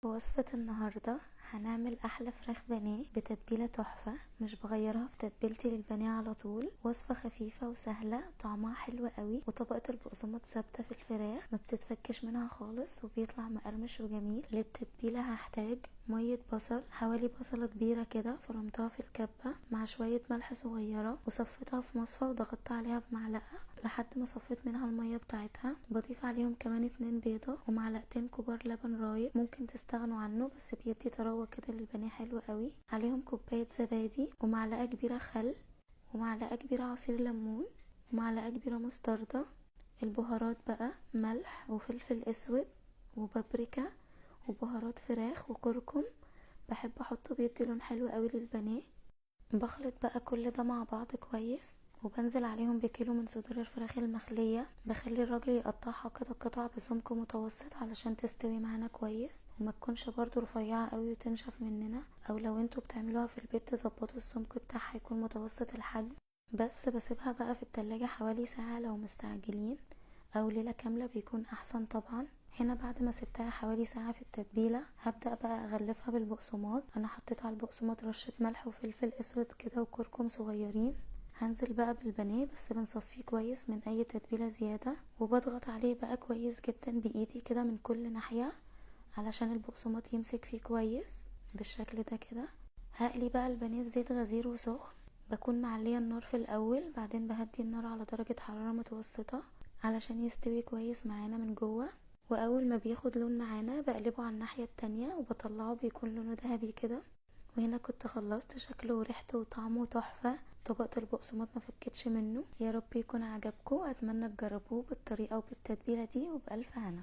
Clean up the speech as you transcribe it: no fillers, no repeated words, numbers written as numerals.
في وصفة النهاردة هنعمل أحلى فراخ بانيه بتتبيلة تحفة، مش بغيرها في تتبيلتي للبانيه على طول. وصفة خفيفة وسهلة، طعمها حلو قوي، وطبقة البقسماط ثابتة في الفراخ ما بتتفكش منها خالص، وبيطلع مقرمش وجميل. للتتبيلة هحتاج مية بصل، حوالي بصلة كبيرة كده فرمتها في الكبة مع شوية ملح صغيرة، وصفتها في مصفى وضغطت عليها بمعلقة لحد ما صفيت منها المية بتاعتها. بضيف عليهم كمان 2 بيضة ومعلقتين كبار لبن رايب، ممكن تستغنوا عنه بس بيدي طراوة كده للبانيه حلو قوي. عليهم كوباية زبادي ومعلقة كبيرة خل ومعلقة كبيرة عصير ليمون ومعلقة كبيرة مستردة. البهارات بقى ملح وفلفل اسود وبابريكا وبهارات فراخ وكركم، بحب احطه بيدي لون حلو قوي للبانيه. بخلط بقى كل ده مع بعض كويس، وبنزل عليهم بكيلو من صدور الفراخ المخلية. بخلي الراجل يقطعها كده قطع بسمك متوسط علشان تستوي معانا كويس، وما تكونش برضو رفيعة قوي وتنشف مننا، او لو انتوا بتعملوها في البيت تظبطوا السمك بتاعها يكون متوسط الحجم. بس بسيبها بقى في التلاجة حوالي ساعة لو مستعجلين، او ليلة كاملة بيكون احسن طبعا. هنا بعد ما سبتها حوالي ساعة في التتبيلة هبدأ بقى اغلفها بالبقسماط. انا حطيت على البقسماط رشة ملح وفلفل اسود كده وكركم صغيرين. هنزل بقى بالبانيه بس بنصفيه كويس من اي تتبيلة زيادة، وبضغط عليه بقى كويس جدا بايدي كده من كل ناحية علشان البقسماط يمسك فيه كويس بالشكل ده كده. هقلي بقى البانيه في زيت غزير وسخن، بكون معلية النار في الاول، بعدين بهدي النار على درجة حرارة متوسطة علشان يستوي كويس معانا من جوه. واول ما بياخد لون معانا بقلبه على الناحية التانية وبطلعه بيكون لونه ذهبي كده. وهنا كنت خلصت، شكله وريحته وطعمه تحفة، طبقة البقسماط ما فكتش منه. يا رب يكون عجبكم، اتمنى تجربوه بالطريقة وبالتتبيلة دي، وبألف هنا.